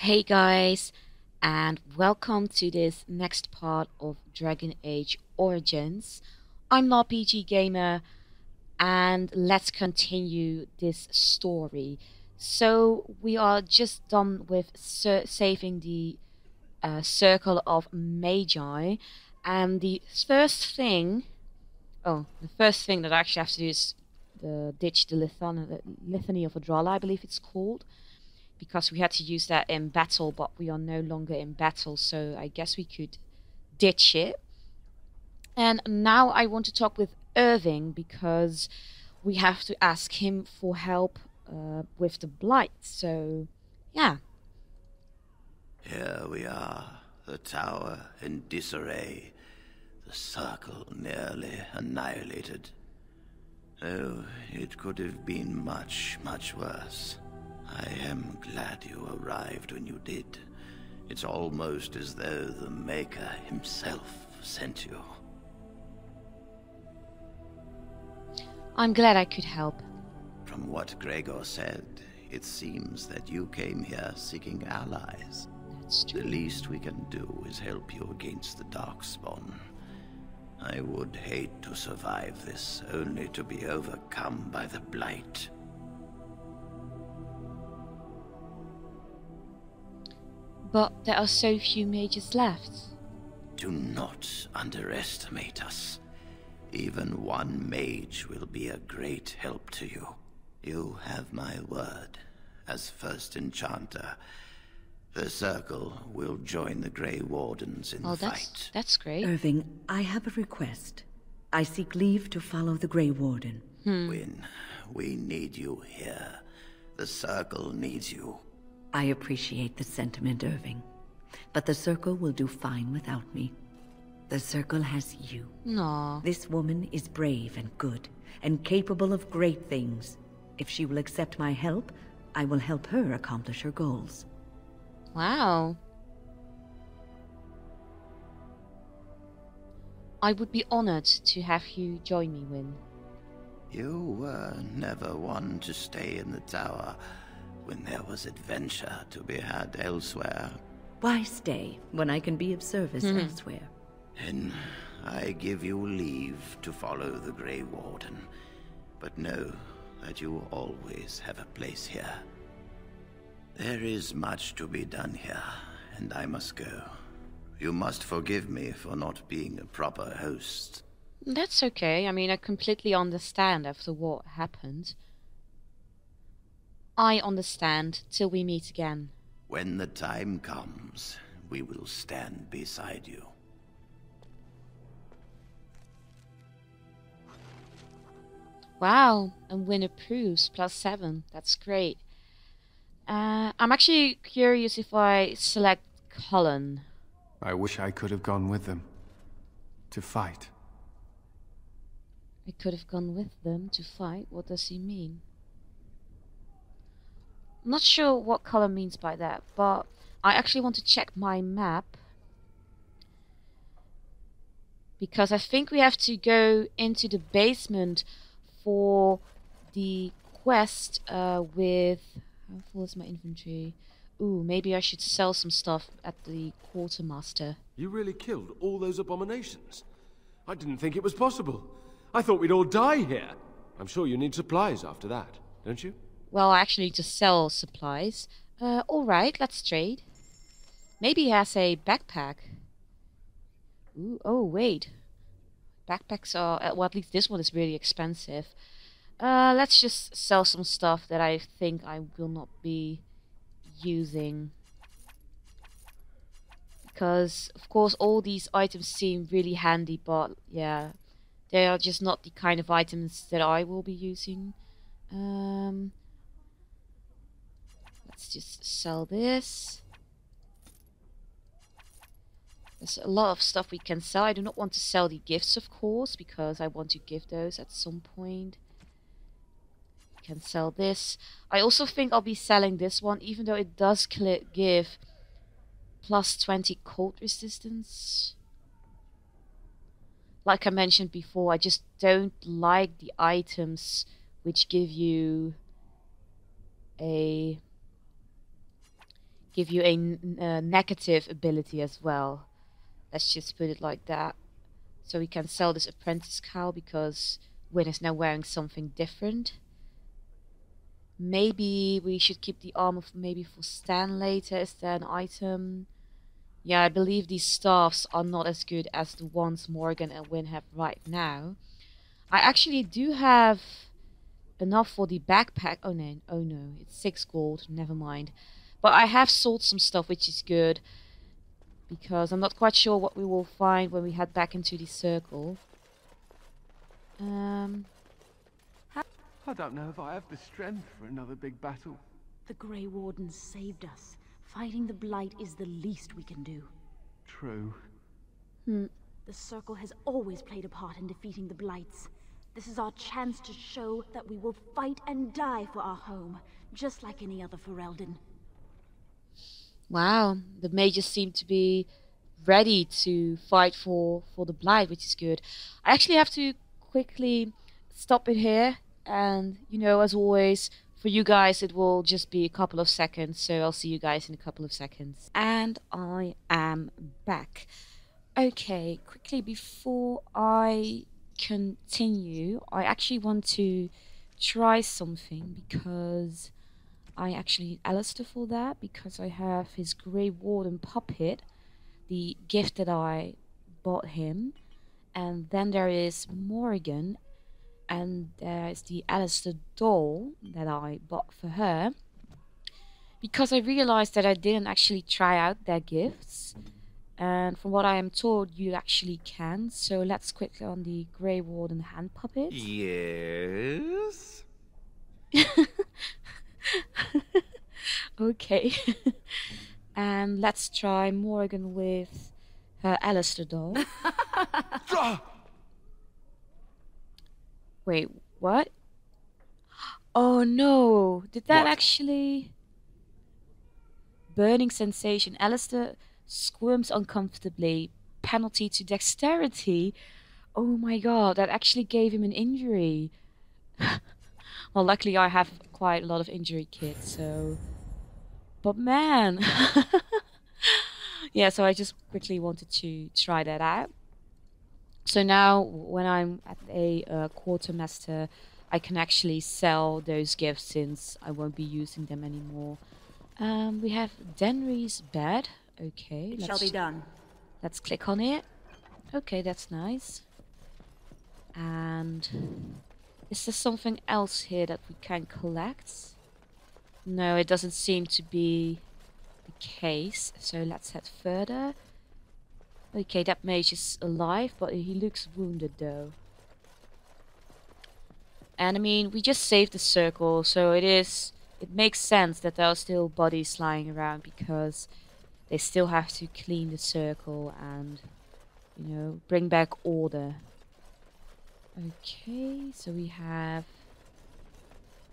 Hey guys, and welcome to this next part of Dragon Age Origins. I'm Larpg Gamer, and let's continue this story. So we are just done with saving the Circle of Magi, and the first thing that I actually have to do is ditch the Litany of Adrala, I believe it's called, because we had to use that in battle, but we are no longer in battle, so I guess we could ditch it. And now I want to talk with Irving, because we have to ask him for help with the Blight, so yeah. Here we are, the tower in disarray, the circle nearly annihilated. Oh, it could have been much, much worse. I am glad you arrived when you did. It's almost as though the Maker himself sent you. I'm glad I could help. From what Gregor said, it seems that you came here seeking allies. That's true. The least we can do is help you against the Darkspawn. I would hate to survive this, only to be overcome by the Blight. But there are so few mages left. Do not underestimate us. Even one mage will be a great help to you. You have my word. As first enchanter, the Circle will join the Grey Wardens in the fight. That's great. Irving, I have a request. I seek leave to follow the Grey Warden. Wynne, we need you here. The Circle needs you. I appreciate the sentiment, Irving. But the Circle will do fine without me. The Circle has you. No. This woman is brave and good, and capable of great things. If she will accept my help, I will help her accomplish her goals. Wow. I would be honored to have you join me, Wynne. You were never one to stay in the tower when there was adventure to be had elsewhere. Why stay when I can be of service elsewhere? Then I give you leave to follow the Grey Warden, but know that you always have a place here. There is much to be done here, and I must go. You must forgive me for not being a proper host. That's okay. I mean, I completely understand after what happened. I understand till we meet again. When the time comes, we will stand beside you. Wow, and Wynne approves, +7. That's great. I'm actually curious if I select Cullen. I wish I could have gone with them. To fight. I could have gone with them to fight. What does he mean? I'm not sure what Cullen means by that, but I actually want to check my map, because I think we have to go into the basement for the quest with... How full is my inventory? Ooh, maybe I should sell some stuff at the quartermaster. You really killed all those abominations? I didn't think it was possible. I thought we'd all die here. I'm sure you need supplies after that, don't you? Well, I actually need to sell supplies. Alright, let's trade. Maybe he has a backpack. Ooh, oh, wait. Backpacks are... well, at least this one is really expensive. Let's just sell some stuff that I think I will not be using. Because, of course, all these items seem really handy, but, yeah, they are just not the kind of items that I will be using. Let's just sell this. There's a lot of stuff we can sell. I do not want to sell the gifts, of course, because I want to give those at some point. Can sell this. I also think I'll be selling this one, even though it does give +20 cold resistance. Like I mentioned before, I just don't like the items which give you a give you a negative ability as well. Let's just put it like that. So we can sell this apprentice cowl because Wynn is now wearing something different. Maybe we should keep the armor maybe for Stan later. Is there an item? Yeah, I believe these staffs are not as good as the ones Morgan and Wynn have right now. I actually do have enough for the backpack. Oh no, it's 6 gold, never mind. But I have sold some stuff, which is good, because I'm not quite sure what we will find when we head back into the circle. I don't know if I have the strength for another big battle. The Grey Wardens saved us. Fighting the Blight is the least we can do. True. The Circle has always played a part in defeating the Blights. This is our chance to show that we will fight and die for our home, just like any other Ferelden. Wow, the mages seem to be ready to fight for the Blight, which is good. I actually have to quickly stop it here, and you know, as always, for you guys it will just be a couple of seconds, so I'll see you guys in a couple of seconds. And I am back. Okay, quickly before I continue, I actually want to try something, because I actually need Alistair for that, because I have his Grey Warden puppet, the gift that I bought him, and then there is Morgan, and there's the Alistair doll that I bought for her, because I realized that I didn't actually try out their gifts, and from what I am told you actually can. So let's quickly on the Grey Warden hand puppet. Yes? Okay. And let's try Morgan with her Alistair doll. Wait, what? Oh no! Did that actually... Burning sensation. Alistair squirms uncomfortably. Penalty to dexterity. Oh my god, that actually gave him an injury. Well, luckily I have quite a lot of injury kits, so... But man! Yeah, so I just quickly wanted to try that out. So now, when I'm at a quartermaster, I can actually sell those gifts since I won't be using them anymore. We have Denry's bed. Okay, It shall be done. Let's click on it. Okay, that's nice. And is there something else here that we can collect? No, it doesn't seem to be the case. So let's head further. Okay, that mage is alive, but he looks wounded though. And I mean, we just saved the circle, so it makes sense that there are still bodies lying around, because they still have to clean the circle and, you know, bring back order. Okay, so we have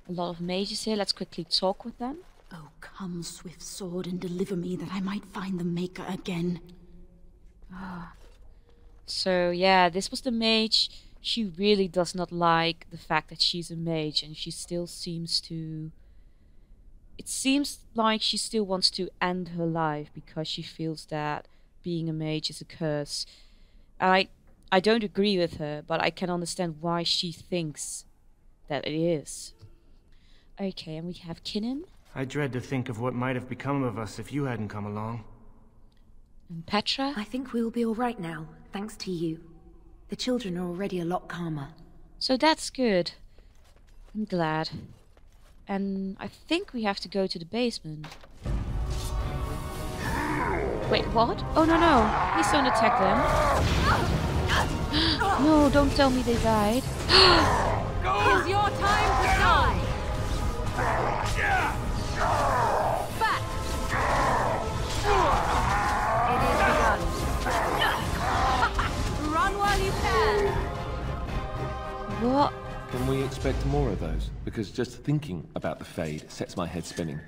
a lot of mages here. Let's quickly talk with them. Oh, come, swift sword, and deliver me that I might find the Maker again. So yeah, this was the mage. She really does not like the fact that she's a mage, and she still seems to... It seems like she still wants to end her life because she feels that being a mage is a curse. I don't agree with her, but I can understand why she thinks that it is. Okay, and we have Kinnan. I dread to think of what might have become of us if you hadn't come along. And Petra. I think we will be all right now, thanks to you. The children are already a lot calmer. So that's good. I'm glad. And I think we have to go to the basement. Wait, what? Oh no, no. Please don't attack them. No, don't tell me they died. It's your time to die! Back! It is begun. Run while you can! What? Can we expect more of those? Because just thinking about the Fade sets my head spinning.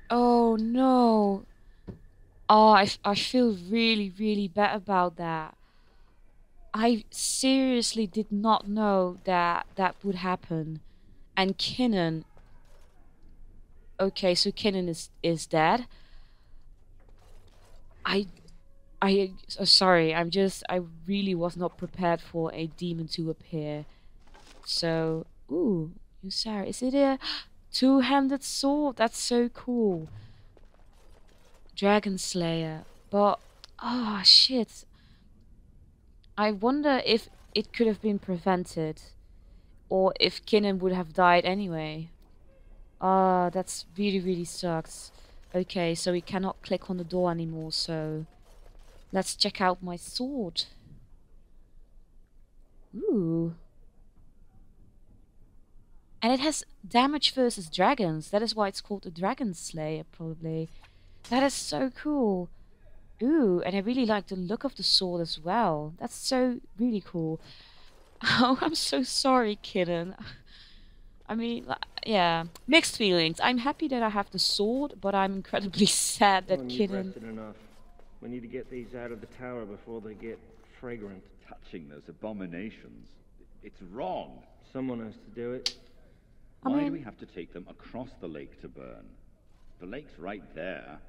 Oh no. Oh, I feel really, really bad about that. I seriously did not know that that would happen. And Kinnan... Okay, so Kinnan is dead. Sorry, I really was not prepared for a demon to appear. So, ooh, Sarah, is it a two-handed sword? That's so cool. Dragon Slayer. But, oh shit. I wonder if it could have been prevented. Or if Kinnan would have died anyway. Ah, that's really sucks. Okay, so we cannot click on the door anymore, so let's check out my sword. Ooh. And it has damage versus dragons. That is why it's called the Dragon Slayer, probably. That is so cool. Ooh, and I really like the look of the sword as well. That's so really cool. Oh, I'm so sorry, Kinnan. I mean, yeah, mixed feelings. I'm happy that I have the sword, but I'm incredibly sad that Kinnan... rested enough. We need to get these out of the tower before they get fragrant. Touching those abominations. It's wrong. Someone has to do it. Why do we have to take them across the lake to burn? The lake's right there.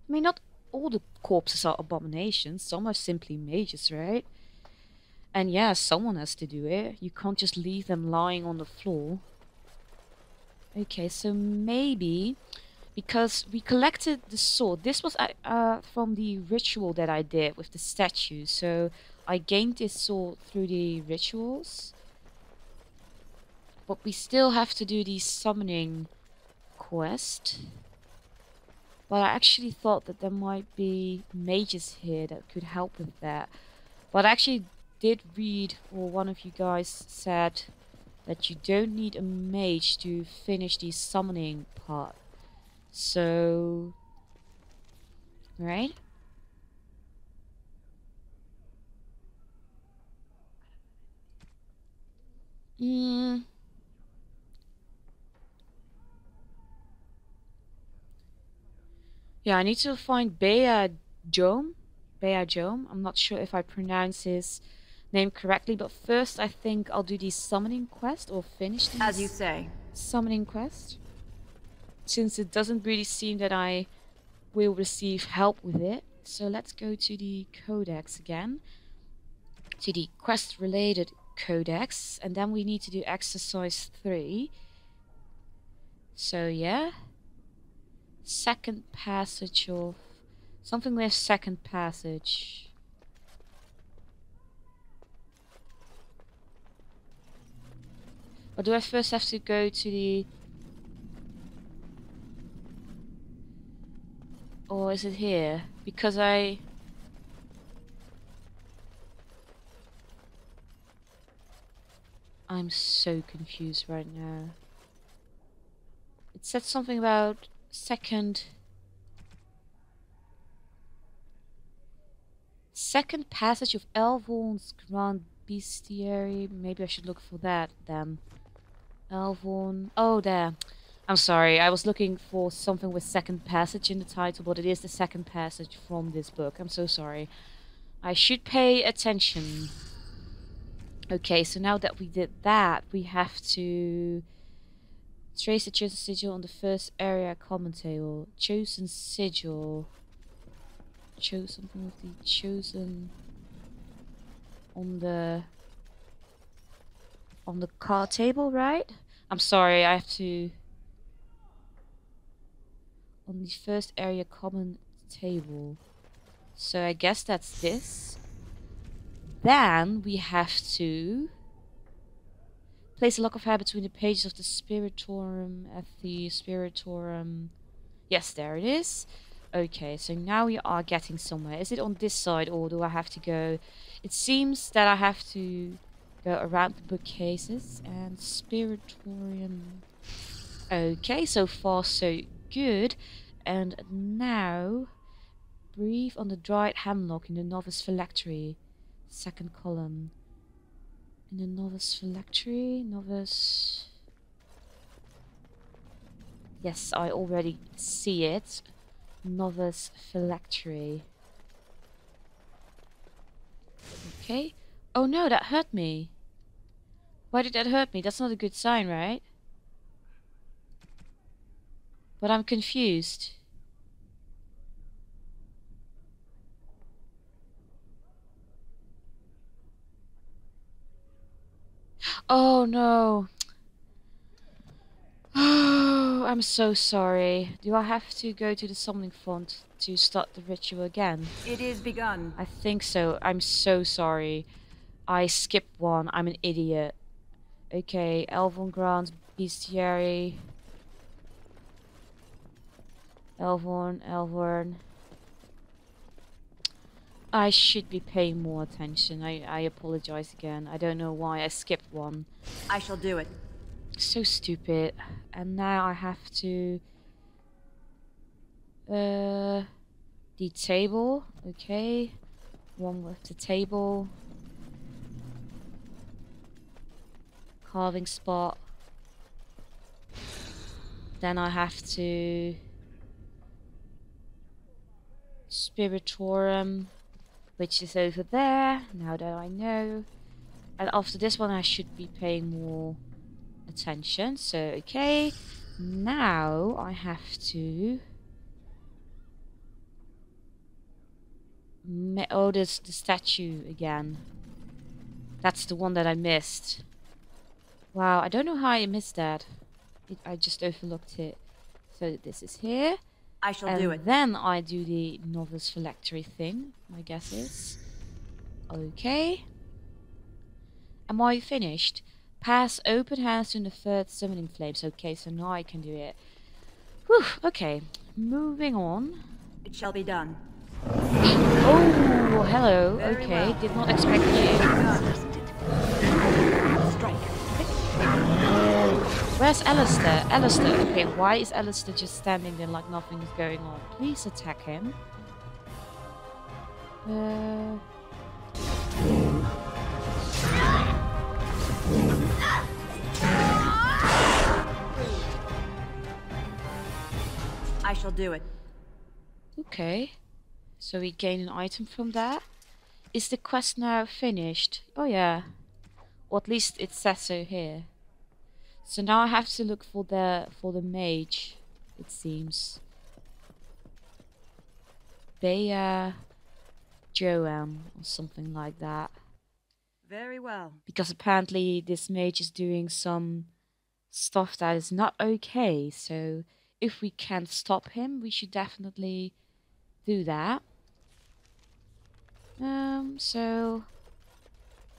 I mean, not all the corpses are abominations. Some are simply mages, right? And yeah, someone has to do it. You can't just leave them lying on the floor. Okay, so maybe... Because we collected the sword. This was from the ritual that I did with the statue. So I gained this sword through the rituals. But we still have to do the summoning quest. But I actually thought that there might be mages here that could help with that. But I actually did read, or one of you guys said, that you don't need a mage to finish the summoning part. So... right? Yeah, I need to find Bea Jome. I'm not sure if I pronounce his name correctly, but first I think I'll do the summoning quest, or finish the As you say. summoning quest. Since it doesn't really seem that I will receive help with it. So let's go to the codex again. To the quest related codex. And then we need to do exercise 3. So yeah. Second passage of... something with second passage. Or do I first have to go to the... or is it here? Because I'm so confused right now. It said something about second passage of Elvorn's Grand Bestiary. Maybe I should look for that then. Elvorn. Oh, there. I'm sorry, I was looking for something with second passage in the title, but it is the second passage from this book. I'm so sorry. I should pay attention. Okay, so now that we did that, we have to trace the chosen sigil on the first area common table. Chosen sigil. Chose something with the chosen on the card table, right? I'm sorry, I have to... on the first area common table. So I guess that's this. Then we have to place a lock of hair between the pages of the Spiritorum at the Spiritorum. Yes, there it is. Okay, so now we are getting somewhere. Is it on this side, or do I have to go... it seems that I have to go around the bookcases and Spiritorium. Okay, so far so good. And now breathe on the dried hemlock in the novice phylactery. Second column. In the novice phylactery, novice... yes, I already see it. Novice phylactery. Okay. Oh no, that hurt me. Why did that hurt me? That's not a good sign, right? But I'm confused. Oh no. Oh, I'm so sorry. Do I have to go to the summoning font to start the ritual again? It is begun. I think so. I'm so sorry. I skipped one. I'm an idiot. Okay, Elven Grounds, Bestiary. Elvorn. I should be paying more attention. I apologize again. I don't know why I skipped one. I shall do it. So stupid. And now I have to... the table. Okay. One with the table. Carving spot. Then I have to... Spiritorum, which is over there, now that I know. And after this one I should be paying more attention. So, okay. Now I have to... Oh, there's the statue again. That's the one that I missed. Wow, I don't know how I missed that. I just overlooked it. So this is here. I shall do it. Then I do the novice phylactery thing, my guess is. Okay. Am I finished? Pass open hands to the third summoning flames. Okay, so now I can do it. Whew, okay. Moving on. It shall be done. Oh, hello. Very okay, well. did not expect you. Strike. Where's Alistair? Alistair. Okay, why is Alistair just standing there like nothing is going on? Please attack him. I shall do it. Okay. So we gain an item from that. Is the quest now finished? Oh yeah. Or at least it says so here. So now I have to look for the mage, it seems. Bea Joam or something like that. Very well. Because apparently this mage is doing some stuff that is not okay. So if we can't stop him, we should definitely do that. So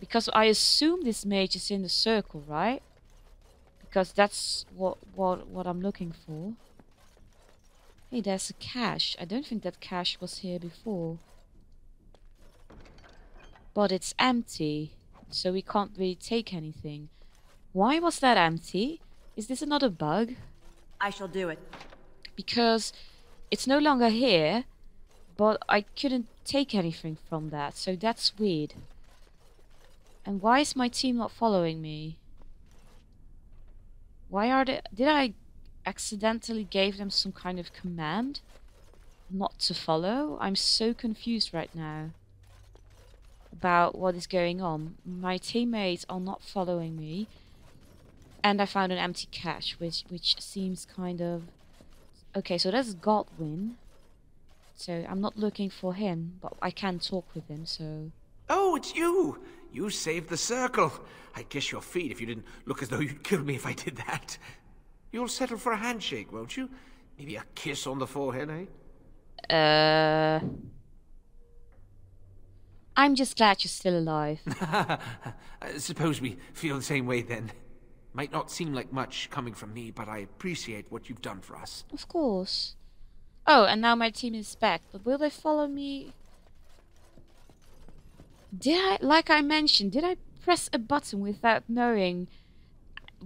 because I assume this mage is in the circle, right? Because that's what I'm looking for. Hey, there's a cache. I don't think that cache was here before. But it's empty, so we can't really take anything. Why was that empty? Is this another bug? I shall do it. Because it's no longer here, but I couldn't take anything from that, so that's weird. And why is my team not following me? Why are they... Did I accidentally gave them some kind of command not to follow? I'm so confused right now about what is going on. My teammates are not following me. And I found an empty cache, which seems kind of... Okay, so that's Godwin. So I'm not looking for him, but I can talk with him, so... Oh, it's you! You saved the circle. I'd kiss your feet if you didn't look as though you'd kill me if I did that. You'll settle for a handshake, won't you? Maybe a kiss on the forehead, eh? I'm just glad you're still alive. I suppose we feel the same way then. Might not seem like much coming from me, but I appreciate what you've done for us. Of course. Oh, and now my team is back, but will they follow me? Did I, like I mentioned, did I press a button without knowing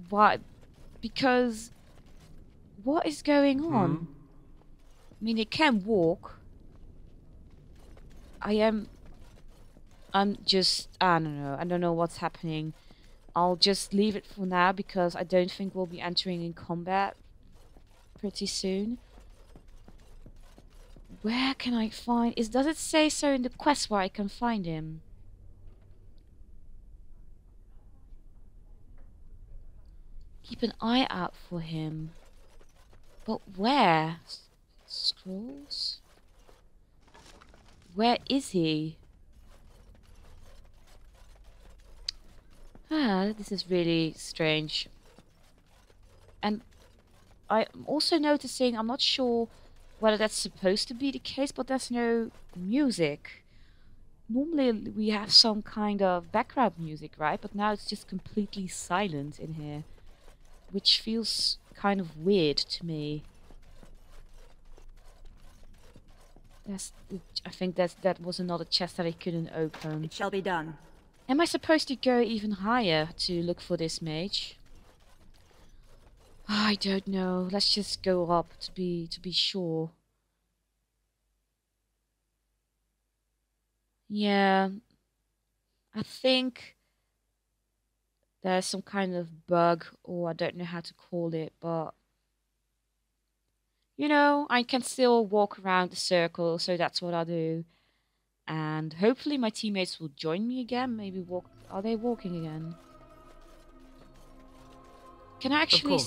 what? Because what is going on? I mean, it can walk. I'm just, I don't know what's happening. I'll just leave it for now because I don't think we'll be entering in combat pretty soon. Where can I find... Does it say so in the quest where I can find him? Keep an eye out for him. But where? Scrolls? Where is he? This is really strange. And I'm also noticing, I'm not sure whether that's supposed to be the case, but there's no music. Normally we have some kind of background music, right? But now it's just completely silent in here, which feels kind of weird to me. I think that was another chest that I couldn't open. It shall be done. Am I supposed to go even higher to look for this mage? I don't know. Let's just go up to be sure. Yeah, I think there's some kind of bug, or I don't know how to call it, but you know, I can still walk around the circle, so that's what I'll do. And hopefully my teammates will join me again. Maybe walk. Are they walking again? Can I actually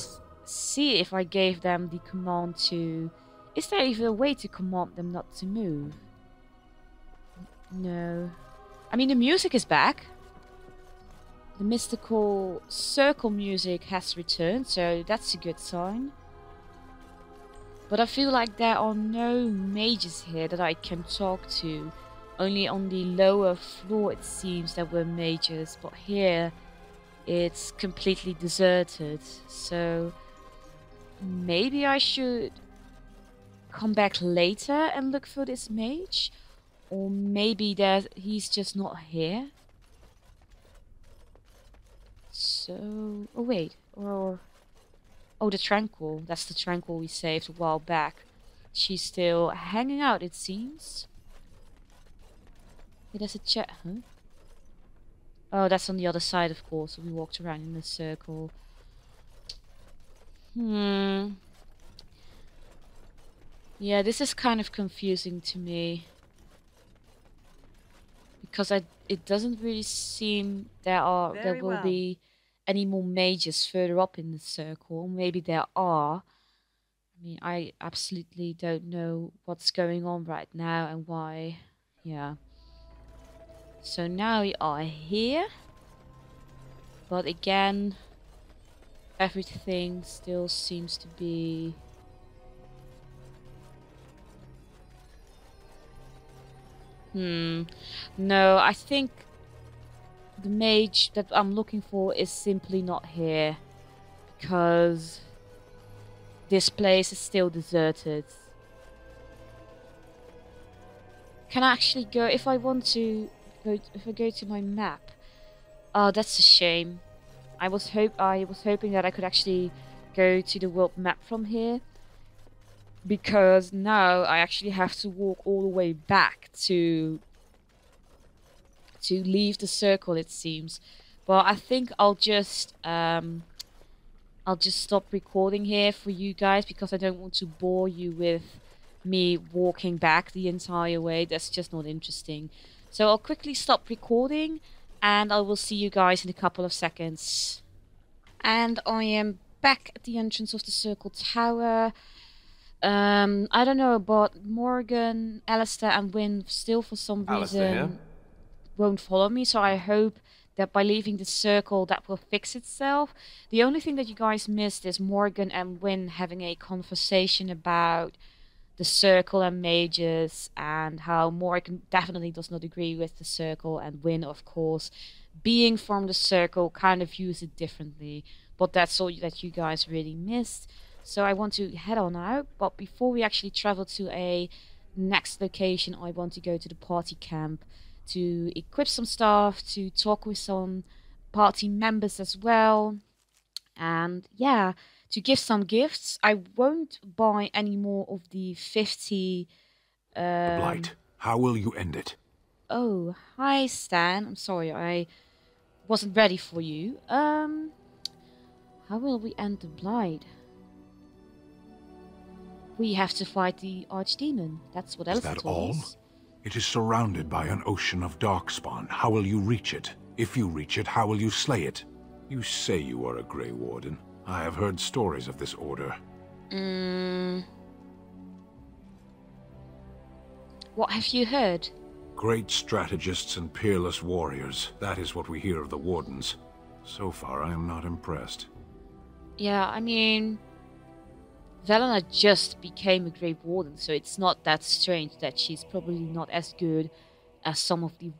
see if I gave them the command to... Is there even a way to command them not to move? No. I mean, the music is back. The mystical circle music has returned, so that's a good sign. But I feel like there are no mages here that I can talk to. Only on the lower floor it seems there were mages, but here it's completely deserted. So maybe I should come back later and look for this mage? Or maybe he's just not here? So... Oh wait, or... Oh, the Tranquil. That's the Tranquil we saved a while back. She's still hanging out, it seems. Hey, there's a chat, huh? Oh, that's on the other side, of course. We walked around in a circle. Yeah, this is kind of confusing to me. Because it doesn't really seem there will be any more mages further up in the circle. Maybe there are. I mean, I absolutely don't know what's going on right now and why. Yeah. So now we are here. But again, everything still seems to be... No, I think the mage that I'm looking for is simply not here. Because this place is still deserted. Can I actually go, if I want to, if I go to my map? Oh, that's a shame. I was hoping that I could actually go to the world map from here. Because now I actually have to walk all the way back to leave the circle, it seems. But I think I'll just stop recording here for you guys, because I don't want to bore you with me walking back the entire way. That's just not interesting. So I'll quickly stop recording, and I will see you guys in a couple of seconds. And I am back at the entrance of the circle tower. I don't know, but Morgan, Alistair and Wynne still for some reason won't follow me, so I hope that by leaving the circle that will fix itself. The only thing that you guys missed is Morgan and Wynne having a conversation about the circle and mages, and how Morgan definitely does not agree with the circle, and Wynne, of course, being from the circle, kind of views it differently. But that's all that you guys really missed. So I want to head on out, but before we actually travel to a next location, I want to go to the party camp to equip some stuff, to talk with some party members as well, and yeah, to give some gifts. I won't buy any more of the 50... The Blight. How will you end it? Oh, hi Stan. I'm sorry, I wasn't ready for you. How will we end the Blight? We have to fight the Archdemon. That's what Alistair told us. Is that all? It is surrounded by an ocean of darkspawn. How will you reach it? If you reach it, how will you slay it? You say you are a Grey Warden. I have heard stories of this order. What have you heard? Great strategists and peerless warriors. That is what we hear of the Wardens. So far, I am not impressed. Yeah, I mean, Velena just became a Grey Warden, so it's not that strange that she's probably not as good as some of the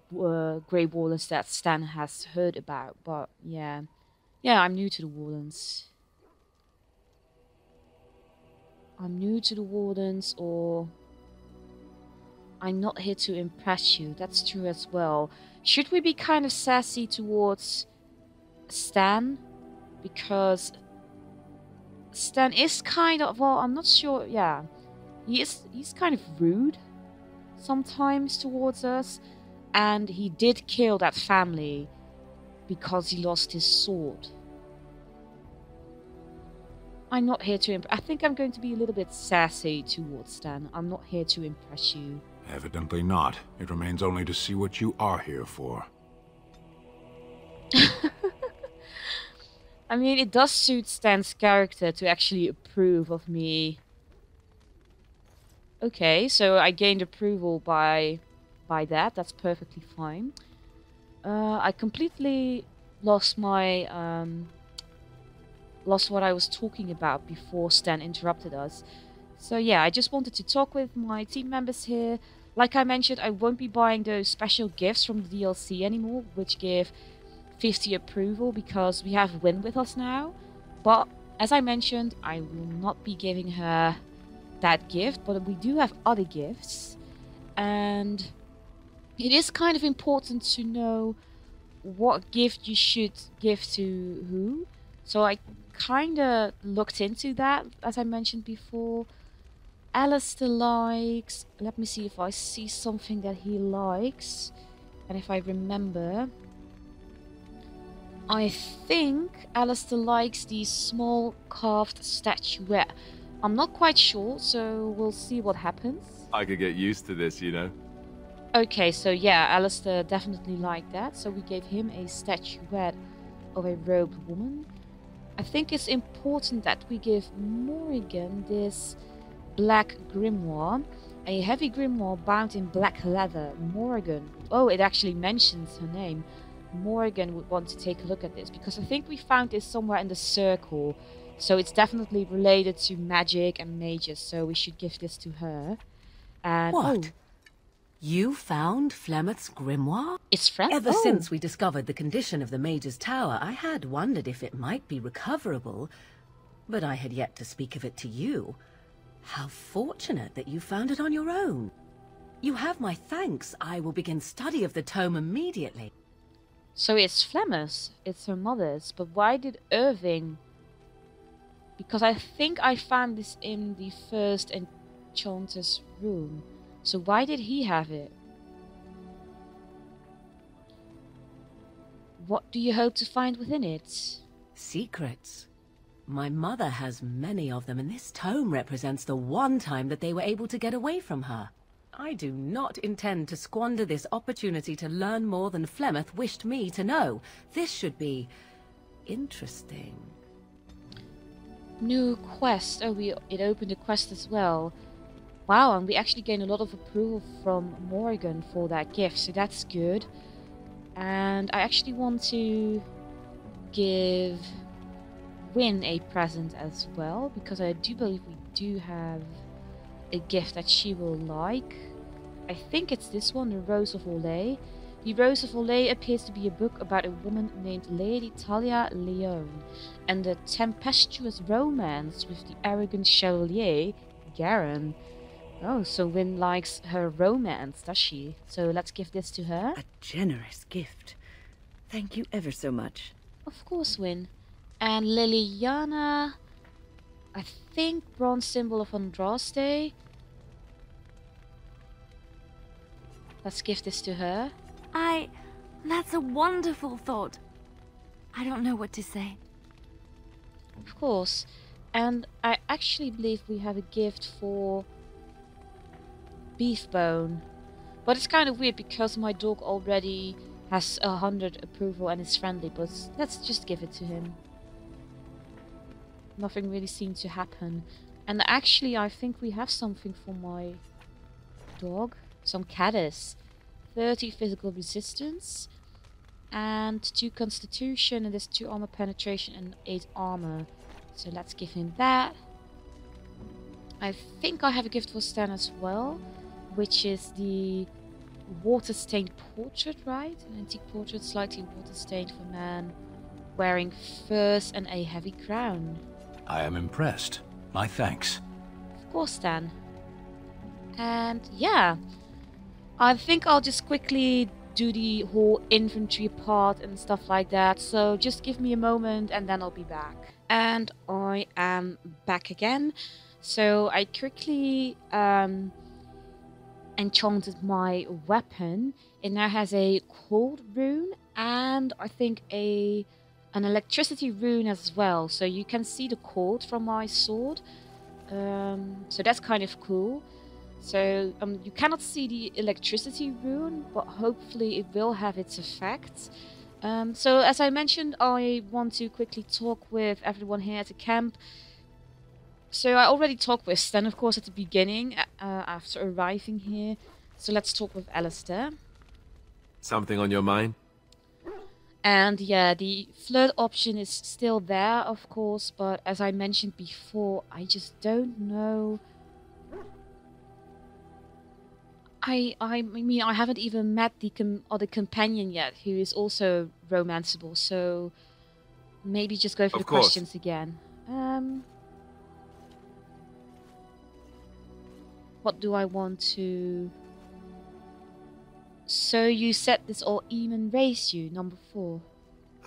Grey Wardens that Stan has heard about. But yeah, I'm new to the Wardens. I'm new to the Wardens, or I'm not here to impress you. That's true as well. Should we be kind of sassy towards Stan? Because Stan is kind of, well, I'm not sure, yeah. He's kind of rude sometimes towards us. And he did kill that family because he lost his sword. I'm not here to I think I'm going to be a little bit sassy towards Stan. I'm not here to impress you. Evidently not. It remains only to see what you are here for. I mean, it does suit Stan's character to actually approve of me. Okay, so I gained approval by that. That's perfectly fine. I completely lost my lost what I was talking about before Stan interrupted us. So yeah, I just wanted to talk with my team members here. Like I mentioned, I won't be buying those special gifts from the DLC anymore, which give 50 approval, because we have Wynne with us now. But as I mentioned, I will not be giving her that gift, but we do have other gifts. And it is kind of important to know what gift you should give to who. So I kind of looked into that, as I mentioned before. Alistair likes... Let me see if I see something that he likes. And if I remember... I think Alistair likes these small carved statuette. I'm not quite sure, so we'll see what happens. I could get used to this, you know. Okay, so yeah, Alistair definitely liked that. So we gave him a statuette of a robed woman. I think it's important that we give Morrigan this black grimoire. A heavy grimoire bound in black leather. Morrigan. Oh, it actually mentions her name. Morrigan would want to take a look at this, because I think we found this somewhere in the circle. So it's definitely related to magic and mages, so we should give this to her. And what? You found Flemeth's grimoire? It's Flemeth? Ever since we discovered the condition of the Mage's Tower, I had wondered if it might be recoverable, but I had yet to speak of it to you. How fortunate that you found it on your own. You have my thanks. I will begin study of the tome immediately. So it's Flemeth's, it's her mother's, but why did Irving... Because I think I found this in the first enchanter's room. So why did he have it? What do you hope to find within it? Secrets. My mother has many of them, and this tome represents the one time that they were able to get away from her. I do not intend to squander this opportunity to learn more than Flemeth wished me to know. This should be interesting. New quest. Oh, it opened a quest as well. Wow, and we actually gained a lot of approval from Morrigan for that gift, so that's good. And I actually want to give Wynne a present as well, because I do believe we do have a gift that she will like. I think it's this one, the Rose of Olay. The Rose of Olay appears to be a book about a woman named Lady Talia Leone and the tempestuous romance with the arrogant chevalier, Garen. Oh, so Wynne likes her romance, does she? So let's give this to her. A generous gift. Thank you ever so much. Of course, Wynne. And Liliana... I think bronze symbol of Andraste. Let's give this to her. That's a wonderful thought. I don't know what to say. Of course. And I actually believe we have a gift for Beefbone. But it's kind of weird because my dog already has 100 approval and is friendly, but let's just give it to him. Nothing really seemed to happen. And actually, I think we have something for my dog. Some caddis. 30 physical resistance. And 2 constitution. And there's 2 armor penetration and 8 armor. So let's give him that. I think I have a gift for Stan as well. Which is the water-stained portrait, right? An antique portrait, slightly water-stained for man. Wearing furs and a heavy crown. I am impressed. My thanks. Of course, Dan. And yeah, I think I'll just quickly do the whole inventory part and stuff like that. So just give me a moment and then I'll be back. And I am back again. So I quickly enchanted my weapon. It now has a cold rune and I think an electricity rune as well, so you can see the cold from my sword. So that's kind of cool. So you cannot see the electricity rune, but hopefully it will have its effects. So as I mentioned, I want to quickly talk with everyone here at the camp. So I already talked with Stan, of course, at the beginning, after arriving here. So let's talk with Alistair. Something on your mind? And yeah, the flirt option is still there, of course, but as I mentioned before, I just don't know. I mean, I haven't even met the other companion yet, who is also romanceable, so maybe just go for the questions again. What do I want to... So you said this all Eamon raised you, number 4.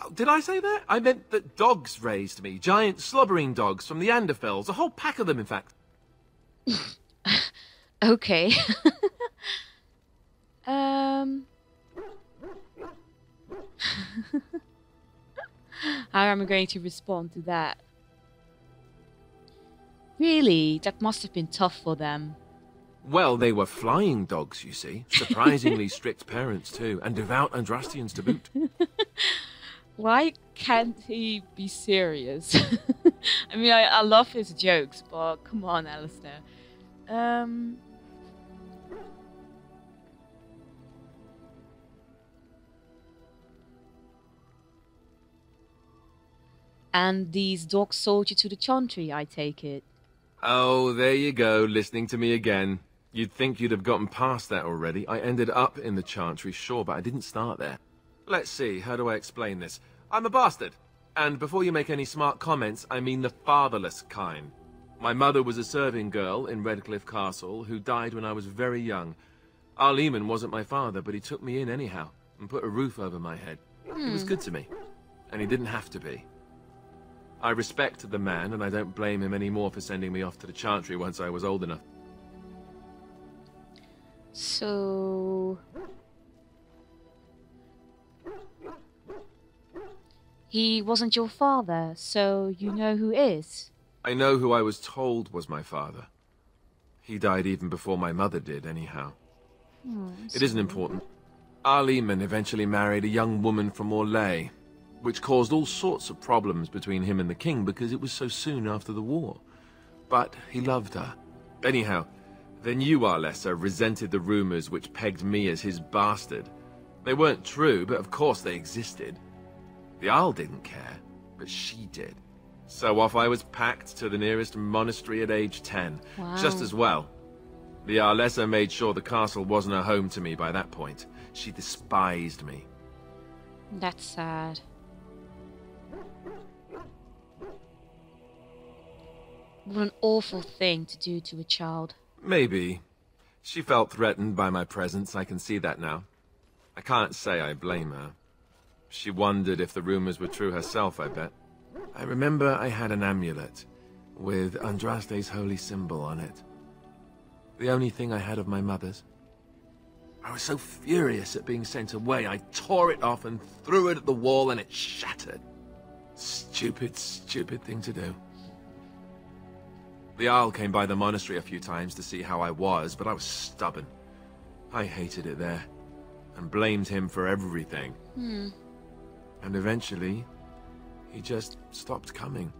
Oh, did I say that? I meant that dogs raised me. Giant slobbering dogs from the Anderfells. A whole pack of them, in fact. Okay. How am I going to respond to that? Really? That must have been tough for them. Well, they were flying dogs, you see. Surprisingly strict parents, too. And devout Andrastians to boot. Why can't he be serious? I mean, I love his jokes, but come on, Alistair. And these dogs sold you to the Chantry, I take it. Oh, there you go, listening to me again. You'd think you'd have gotten past that already. I ended up in the Chantry, sure, but I didn't start there. Let's see, how do I explain this? I'm a bastard. And before you make any smart comments, I mean the fatherless kind. My mother was a serving girl in Redcliffe Castle who died when I was very young. Eamon wasn't my father, but he took me in anyhow and put a roof over my head. He was good to me, and he didn't have to be. I respect the man, and I don't blame him anymore for sending me off to the Chantry once I was old enough. So... He wasn't your father, so you know who is? I know who I was told was my father. He died even before my mother did, anyhow. It isn't important. Eamon eventually married a young woman from Orlais, which caused all sorts of problems between him and the king because it was so soon after the war. But he loved her. Anyhow, then you, Alistair, resented the rumors which pegged me as his bastard. They weren't true, but of course they existed. The Isle didn't care, but she did. So off I was packed to the nearest monastery at age 10. Wow. Just as well. The Arlessa made sure the castle wasn't a home to me by that point. She despised me. That's sad. What an awful thing to do to a child. Maybe. She felt threatened by my presence, I can see that now. I can't say I blame her. She wondered if the rumors were true herself, I bet. I remember I had an amulet with Andraste's holy symbol on it. The only thing I had of my mother's. I was so furious at being sent away, I tore it off and threw it at the wall and it shattered. Stupid, stupid thing to do. The Isle came by the monastery a few times to see how I was, but I was stubborn. I hated it there, and blamed him for everything. And eventually, he just stopped coming.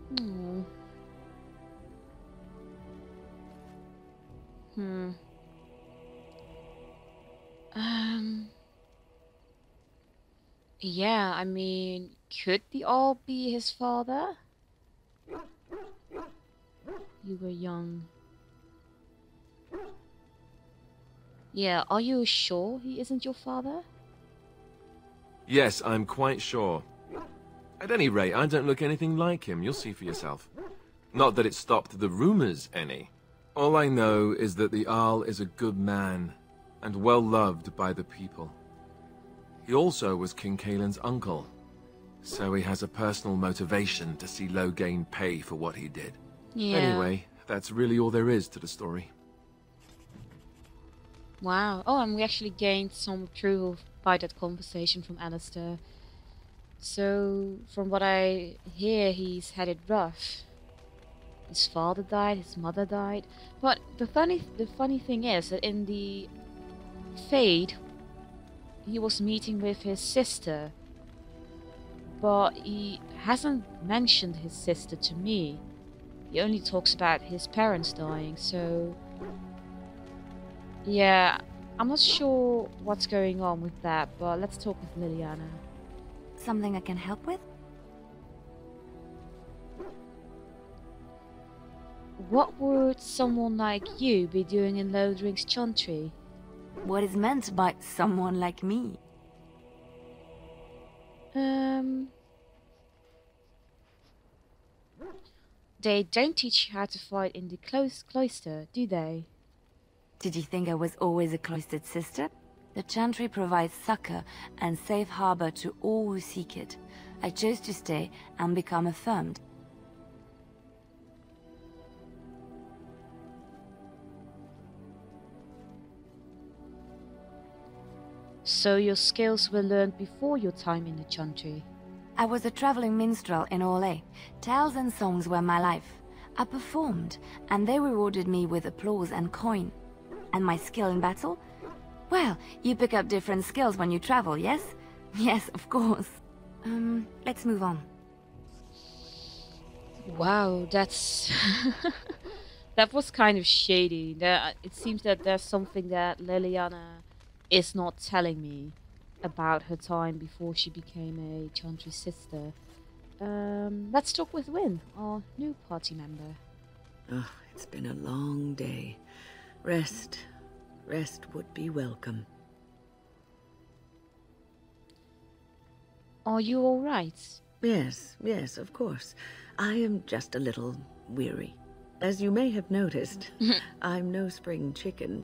Hmm. Yeah, I mean, could the all be his father? You were young. Yeah, are you sure he isn't your father? Yes, I'm quite sure. At any rate, I don't look anything like him. You'll see for yourself. Not that it stopped the rumors any. All I know is that the Arl is a good man, and well loved by the people. He also was King Kaelin's uncle, so he has a personal motivation to see Loghain pay for what he did. Yeah. Anyway, that's really all there is to the story. Wow. Oh, and we actually gained some approval by that conversation from Alistair. So, from what I hear, he's had it rough. His father died, his mother died. But the funny thing is that in the Fade, he was meeting with his sister. But he hasn't mentioned his sister to me. He only talks about his parents dying, so... Yeah, I'm not sure what's going on with that, but let's talk with Liliana. Something I can help with? What would someone like you be doing in Lothring's Chantry? What is meant by someone like me? They don't teach you how to fight in the cloister, do they? Did you think I was always a cloistered sister? The Chantry provides succor and safe harbor to all who seek it. I chose to stay and become affirmed. So your skills were learned before your time in the Chantry? I was a traveling minstrel in Orlais. Tales and songs were my life. I performed, and they rewarded me with applause and coin. And my skill in battle? Well, you pick up different skills when you travel, yes? Yes, of course. Let's move on. Wow, that's... that was kind of shady. It seems that there's something that Liliana is not telling me about her time before she became a Chantry sister. Let's talk with Wynne, our new party member. Oh, it's been a long day. Rest would be welcome. Are you all right? Yes, of course. I am just a little weary. As you may have noticed, I'm no spring chicken.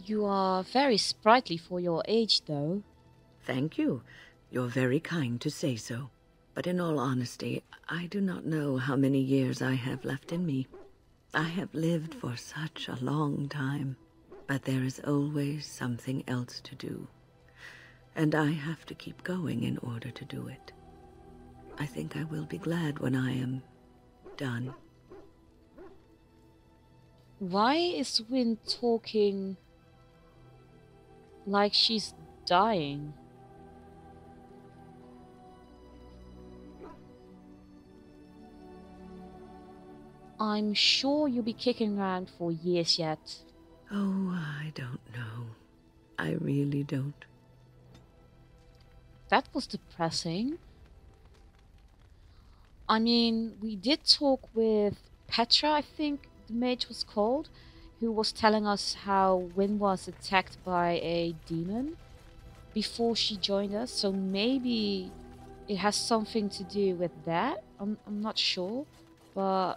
You are very sprightly for your age, though. Thank you. You're very kind to say so. But in all honesty, I do not know how many years I have left in me. I have lived for such a long time, but there is always something else to do. And I have to keep going in order to do it. I think I will be glad when I am done. Why is Wynne talking like she's dying? I'm sure you'll be kicking around for years yet. Oh, I don't know. I really don't. That was depressing. I mean, we did talk with Petra, I think the mage was called, who was telling us how Wynne was attacked by a demon before she joined us, so maybe it has something to do with that. I'm not sure, but...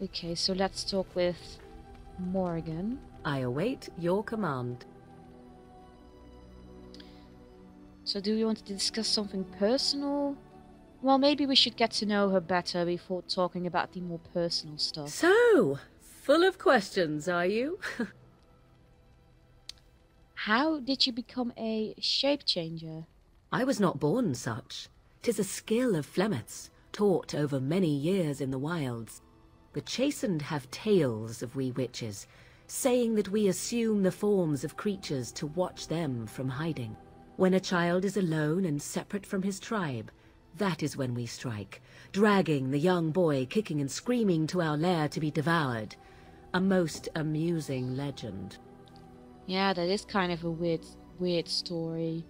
Okay, so let's talk with Morrigan. I await your command. So do you want to discuss something personal? Well, maybe we should get to know her better before talking about the more personal stuff. So, full of questions, are you? How did you become a shape changer? I was not born such. 'Tis a skill of Flemeth's, taught over many years in the wilds. The chastened have tales of we witches, saying that we assume the forms of creatures to watch them from hiding. When a child is alone and separate from his tribe, that is when we strike, dragging the young boy kicking and screaming to our lair to be devoured. A most amusing legend. Yeah, that is kind of a weird story.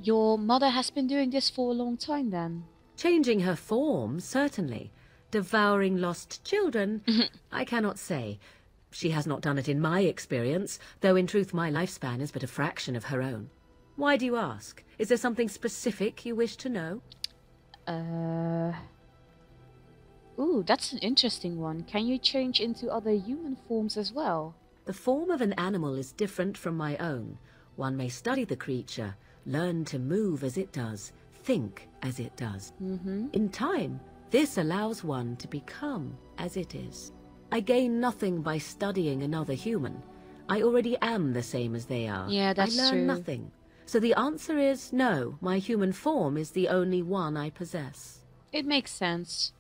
Your mother has been doing this for a long time then? Changing her form, certainly. Devouring lost children, I cannot say. She has not done it in my experience, though in truth my lifespan is but a fraction of her own. Why do you ask? Is there something specific you wish to know? Ooh, that's an interesting one. Can you change into other human forms as well? The form of an animal is different from my own. One may study the creature, learn to move as it does, think as it does. In time, this allows one to become as it is. I gain nothing by studying another human. I already am the same as they are. Yeah, that's true. I learn nothing. So the answer is no, my human form is the only one I possess. It makes sense.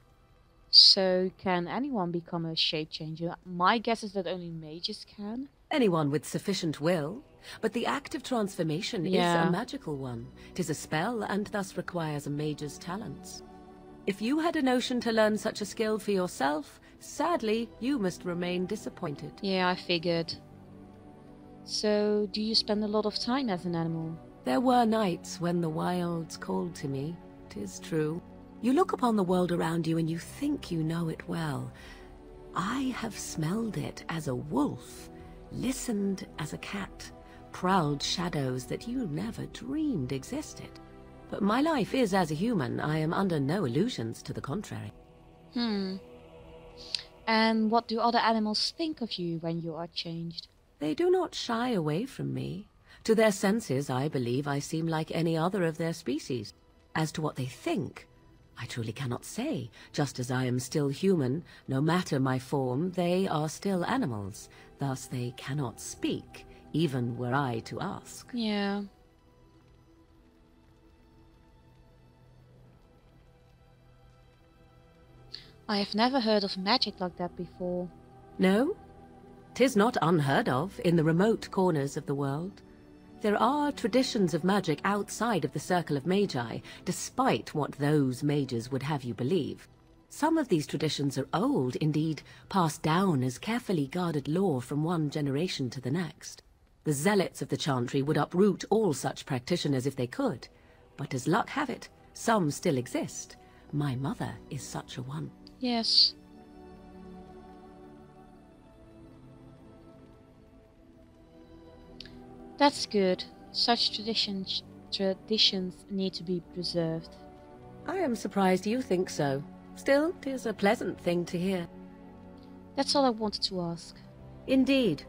So, can anyone become a shape changer? My guess is that only mages can. Anyone with sufficient will. But the act of transformation is a magical one. 'Tis a spell and thus requires a mage's talents. If you had a notion to learn such a skill for yourself, sadly, you must remain disappointed. Yeah, I figured. So, do you spend a lot of time as an animal? There were nights when the wilds called to me, 'tis true. You look upon the world around you and you think you know it well. I have smelled it as a wolf, listened as a cat, prowled shadows that you never dreamed existed. But my life is as a human. I am under no illusions to the contrary. And what do other animals think of you when you are changed? They do not shy away from me. To their senses, I believe I seem like any other of their species. As to what they think, I truly cannot say. Just as I am still human, no matter my form, they are still animals. Thus they cannot speak, even were I to ask. Yeah. I have never heard of magic like that before. No? 'Tis not unheard of in the remote corners of the world. There are traditions of magic outside of the circle of magi, despite what those mages would have you believe. Some of these traditions are old, indeed, passed down as carefully guarded lore from one generation to the next. The zealots of the chantry would uproot all such practitioners if they could. But as luck have it, some still exist. My mother is such a one. Yes. That's good. Such traditions need to be preserved. I am surprised you think so. Still, 'tis a pleasant thing to hear. That's all I wanted to ask. Indeed.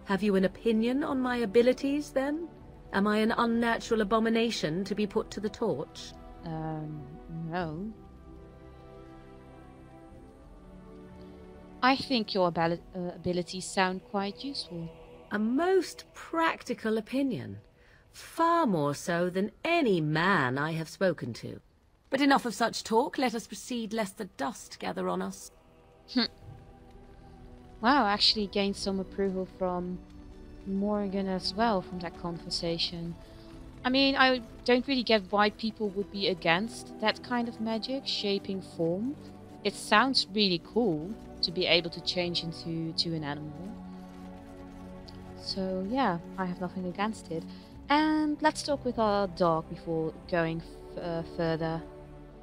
Have you an opinion on my abilities, then? Am I an unnatural abomination to be put to the torch? No. I think your abilities sound quite useful. A most practical opinion. Far more so than any man I have spoken to. But enough of such talk. Let us proceed, lest the dust gather on us. Wow, I actually gained some approval from Morgan as well from that conversation. I mean, I don't really get why people would be against that kind of magic, shaping form. It sounds really cool to be able to change into an animal. So yeah, I have nothing against it. And let's talk with our dog before going further.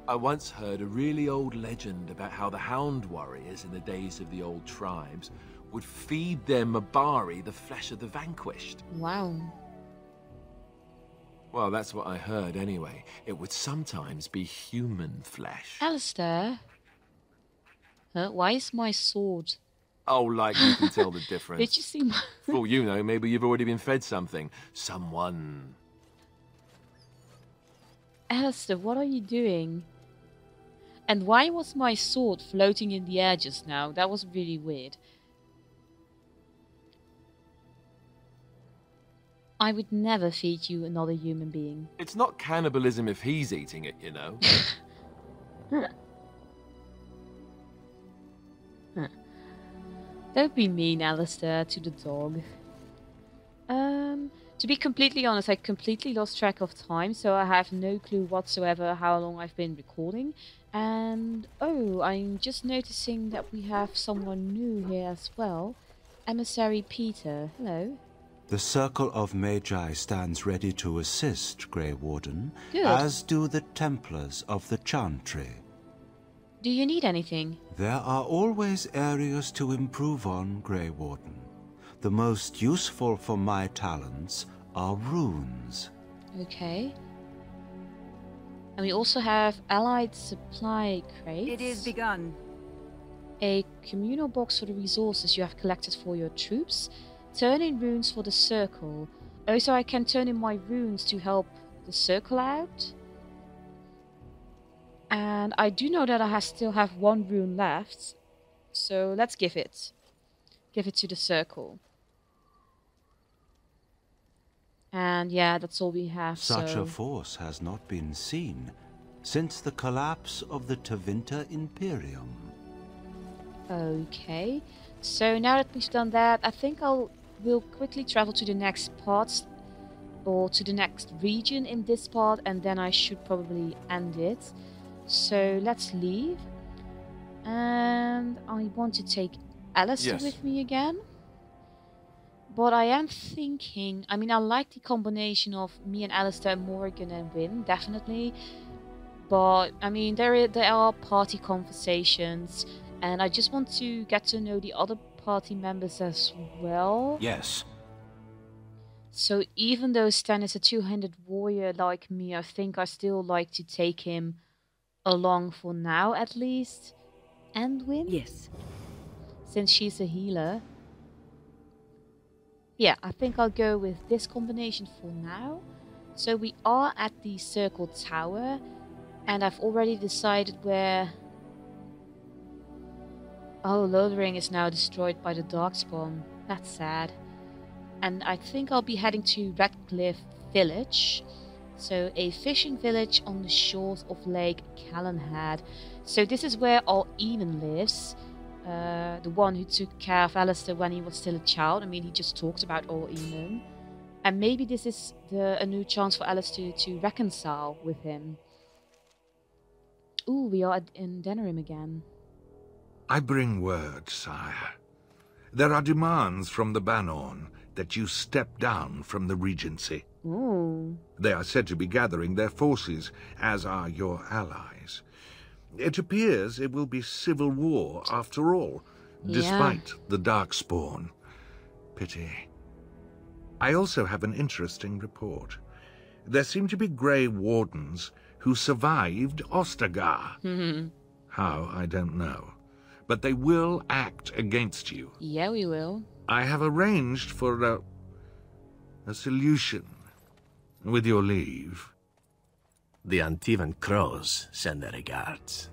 I once heard a really old legend about how the hound warriors in the days of the old tribes would feed their Mabari the flesh of the vanquished. Wow. Well, that's what I heard anyway. It would sometimes be human flesh. Alistair? Why is my sword? Oh, like you can tell the difference. Did you see my... For all you know, maybe you've already been fed something. Someone. Alistair, what are you doing? And why was my sword floating in the air just now? That was really weird. I would never feed you another human being. It's not cannibalism if he's eating it, you know. Don't be mean, Alistair, to the dog. To be completely honest, I completely lost track of time, so I have no clue whatsoever how long I've been recording. And, oh, I'm just noticing that we have someone new here as well. Emissary Peter. Hello. The Circle of Magi stands ready to assist, Grey Warden, Good. as do the Templars of the Chantry. Do you need anything? There are always areas to improve on, Grey Warden. The most useful for my talents are runes. Okay. And we also have allied supply crates. It is begun. A communal box for the resources you have collected for your troops. Turn in runes for the circle. Oh, so I can turn in my runes to help the circle out? And I do know that I still have one rune left. So let's give it. Give it to the circle. And yeah, that's all we have. Such a force has not been seen since the collapse of the Tevinter Imperium. Okay, so now that we've done that, I think we'll quickly travel to the next part, or to the next region in this part, and then I should probably end it. So let's leave. And I want to take Alistair with me again. But I am thinking, I mean, I like the combination of me and Alistair, Morgan and Wynne, definitely. But, I mean, there are party conversations, and I just want to get to know the other party members as well. Yes. So even though Stan is a two-handed warrior like me, I think I still like to take him along for now, at least. And Wynne? Yes. Since she's a healer. Yeah, I think I'll go with this combination for now. So we are at the Circle Tower, and I've already decided where... Oh, Lothering is now destroyed by the Darkspawn. That's sad. And I think I'll be heading to Redcliffe Village. So a fishing village on the shores of Lake Callanhead. So this is where Al-Eamon lives. The one who took care of Alistair when he was still a child. I mean, he just talked about Al-Eamon. And maybe this is a new chance for Alistair to reconcile with him. Ooh, we are in Denerim again. I bring word, sire. There are demands from the Banorn that you step down from the Regency. Ooh. They are said to be gathering their forces, as are your allies. It appears it will be civil war after all, despite the Darkspawn. Pity. I also have an interesting report. There seem to be Grey Wardens who survived Ostagar. How, I don't know. But they will act against you. Yeah, we will. I have arranged for a solution, with your leave. The Antivan Crows send their regards.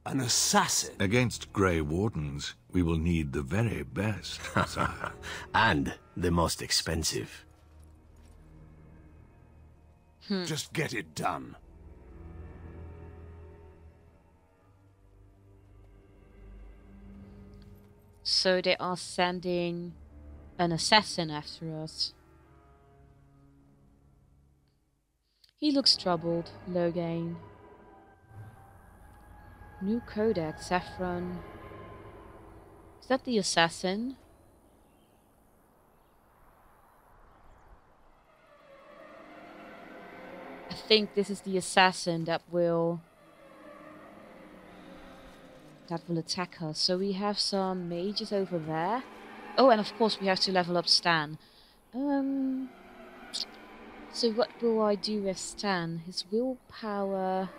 An assassin? Against Grey Wardens, we will need the very best, sire. And the most expensive. Just get it done. So they are sending an assassin after us. He looks troubled, Loghain. New Codex, Saffron. Is that the assassin? I think this is the assassin that will attack us. So we have some mages over there. Oh, and of course we have to level up Stan. So what will I do with Stan? His willpower...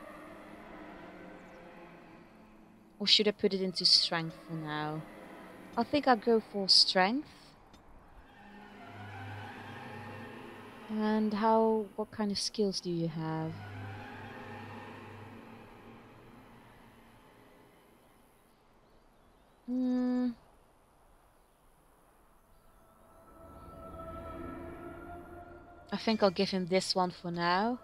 Or should I put it into strength for now? I think I'll go for strength. And what kind of skills do you have? I think I'll give him this one for now.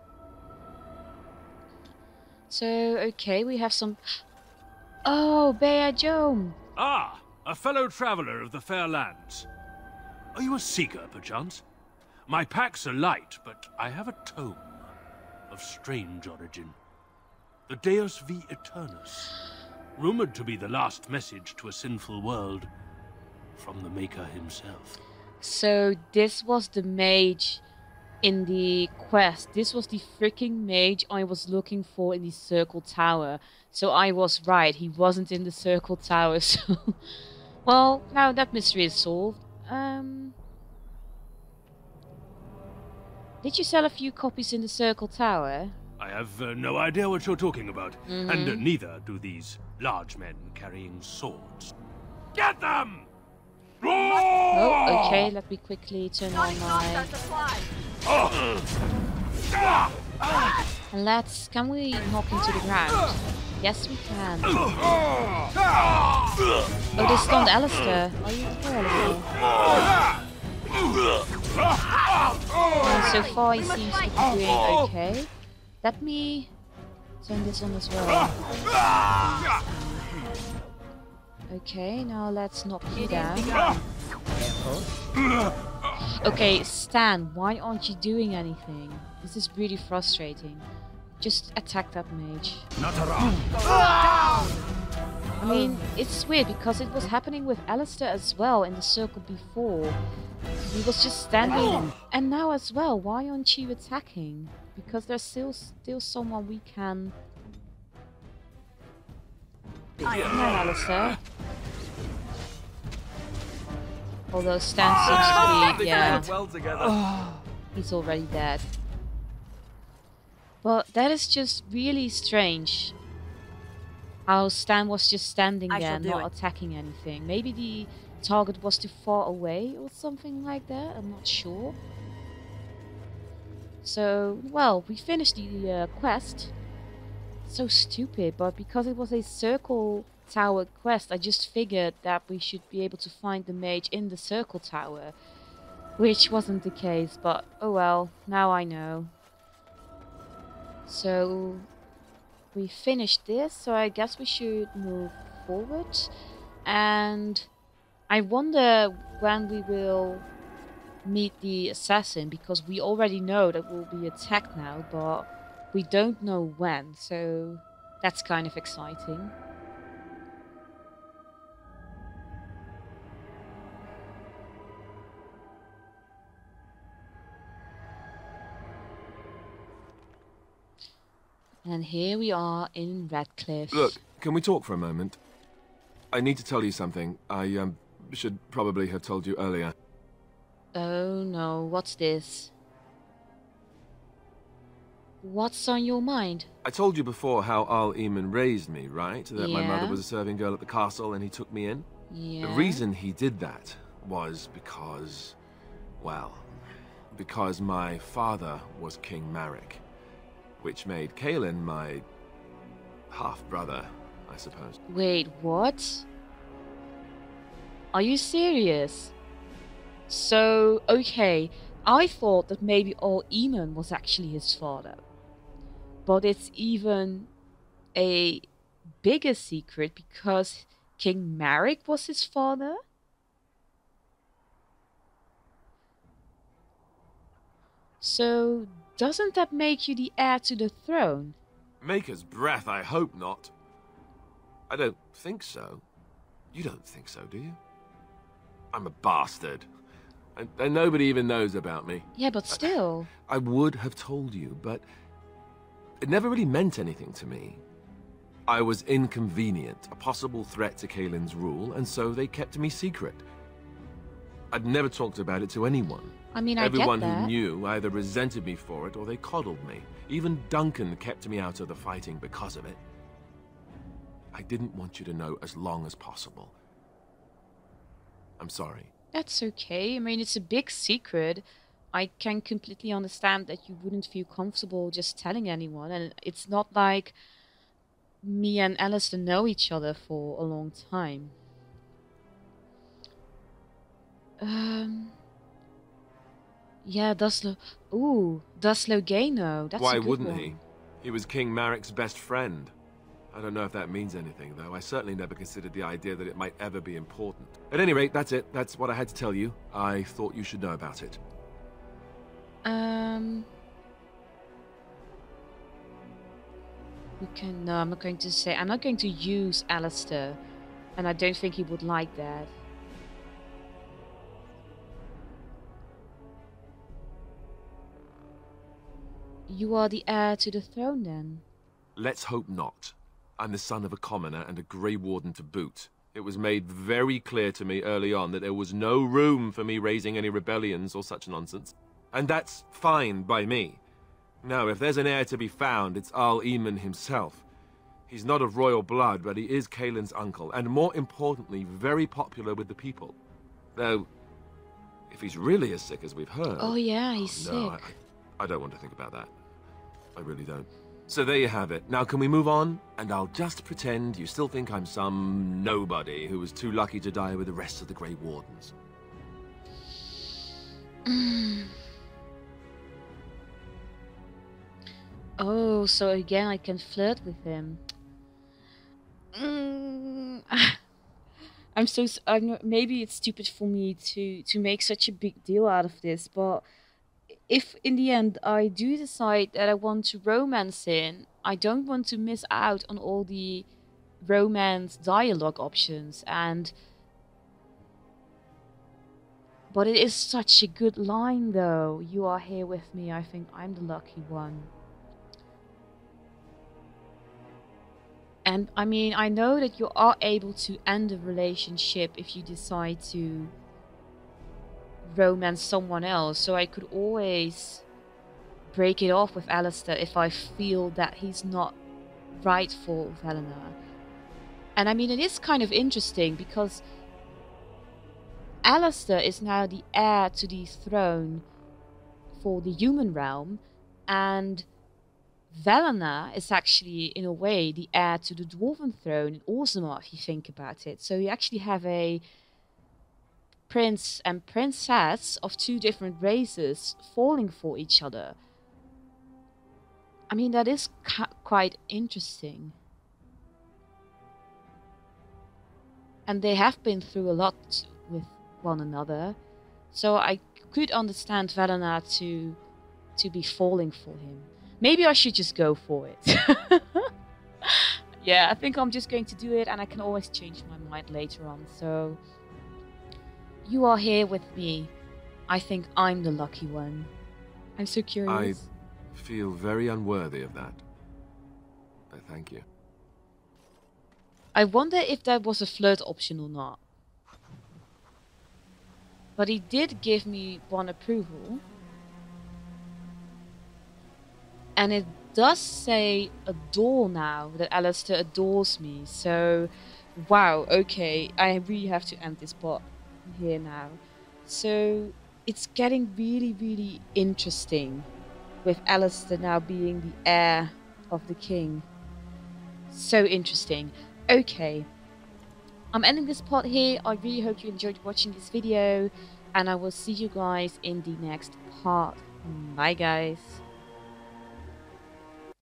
So, okay, we have some... Oh, Bear Joan. Ah, a fellow traveller of the fair lands. Are you a seeker, perchance? My packs are light, but I have a tome of strange origin. The Deus V Eternus, rumored to be the last message to a sinful world from the Maker himself. So this was the mage in the quest. This was the freaking mage I was looking for in the Circle Tower. So I was right, he wasn't in the Circle Tower, so... Well, now that mystery is solved. Did you sell a few copies in the Circle Tower? I have no idea what you're talking about, and neither do these large men carrying swords. Get them! Oh, okay, let me quickly turn on my... And let's... Can we knock into the ground? Yes, we can. Oh, they stunned Alistair. Are you okay, Alistair? Oh, so far he seems to be doing okay. Let me turn this on as well. Okay, now let's knock you down. Okay, Stan, why aren't you doing anything? This is really frustrating. Just attack that mage. Not around. I mean, it's weird because it was happening with Alistair as well in the circle before. He was just standing, and now as well. Why aren't you attacking? Because there's still someone we can... Come on, Alistair. Although Stan seems to be... yeah. He's already dead. But that is just really strange. How Stan was just standing there, not attacking anything. Maybe the target was too far away or something like that. I'm not sure. So, well, we finished the quest. So stupid, but because it was a Circle Tower quest, I just figured that we should be able to find the mage in the Circle Tower. Which wasn't the case, but oh well, now I know. So, we finished this, so I guess we should move forward. And I wonder when we will meet the assassin, because we already know that we'll be attacked now, but we don't know when, so that's kind of exciting. And here we are in Redcliffe. Look, can we talk for a moment? I need to tell you something. I should probably have told you earlier. Oh no, what's this? What's on your mind? I told you before how Al Eamon raised me, right? That my mother Yeah. was a serving girl at the castle and he took me in? Yeah. The reason he did that was because... well, because my father was King Marek. Which made Kaelin my half-brother, I suppose. Wait, what? Are you serious? So, okay, I thought that maybe Al Eamon was actually his father. But it's even a bigger secret because King Marek was his father? So, doesn't that make you the heir to the throne? Maker's breath, I hope not. I don't think so. You don't think so, do you? I'm a bastard. And nobody even knows about me. Yeah, but still. I would have told you, but it never really meant anything to me. I was inconvenient, a possible threat to Kaelin's rule, and so they kept me secret. I'd never talked about it to anyone. I mean, I Everyone get that. who knew either resented me for it or they coddled me. Even Duncan kept me out of the fighting because of it. I didn't want you to know as long as possible. I'm sorry. That's okay. I mean, it's a big secret. I can completely understand that you wouldn't feel comfortable just telling anyone. And it's not like me and Alistair know each other for a long time. Yeah, Duslo... Ooh, Duslo Gano. That's Why a good wouldn't one. he? He was King Marek's best friend. I don't know if that means anything, though. I certainly never considered the idea that it might ever be important. At any rate, that's it. That's what I had to tell you. I thought you should know about it. Okay, no, I'm not going to say. I'm not going to use Alistair, and I don't think he would like that. You are the heir to the throne, then? Let's hope not. I'm the son of a commoner and a Grey Warden to boot. It was made very clear to me early on that there was no room for me raising any rebellions or such nonsense. And that's fine by me. Now, if there's an heir to be found, it's Arl Eamon himself. He's not of royal blood, but he is Caelan's uncle, and more importantly, very popular with the people. Though, if he's really as sick as we've heard... Oh yeah, he's sick. I don't want to think about that. I really don't. So there you have it. Now can we move on? And I'll just pretend you still think I'm some nobody who was too lucky to die with the rest of the Grey Wardens. Oh, so again I can flirt with him. Maybe it's stupid for me to make such a big deal out of this, but if in the end I do decide that I want to romance him, I don't want to miss out on all the romance dialogue options. But it is such a good line though. You are here with me, I think I'm the lucky one. And I mean, I know that you are able to end a relationship if you decide to romance someone else, so I could always break it off with Alistair if I feel that he's not right for Valinor. And I mean, it is kind of interesting because Alistair is now the heir to the throne for the human realm, and Valinor is actually, in a way, the heir to the dwarven throne in Orzammar, if you think about it. So you actually have a prince and princess of two different races falling for each other. I mean, that is quite interesting. And they have been through a lot with one another. So I could understand Valinor to be falling for him. Maybe I should just go for it. Yeah, I think I'm just going to do it, and I can always change my mind later on. So you are here with me. I think I'm the lucky one. I'm so curious. I feel very unworthy of that. But thank you. I wonder if that was a flirt option or not. But he did give me one approval. And it does say adore now, that Alistair adores me. So, wow, okay, I really have to end this part here now. So, it's getting really, really interesting with Alistair now being the heir of the king. So interesting. Okay, I'm ending this part here. I really hope you enjoyed watching this video, and I will see you guys in the next part. Bye guys.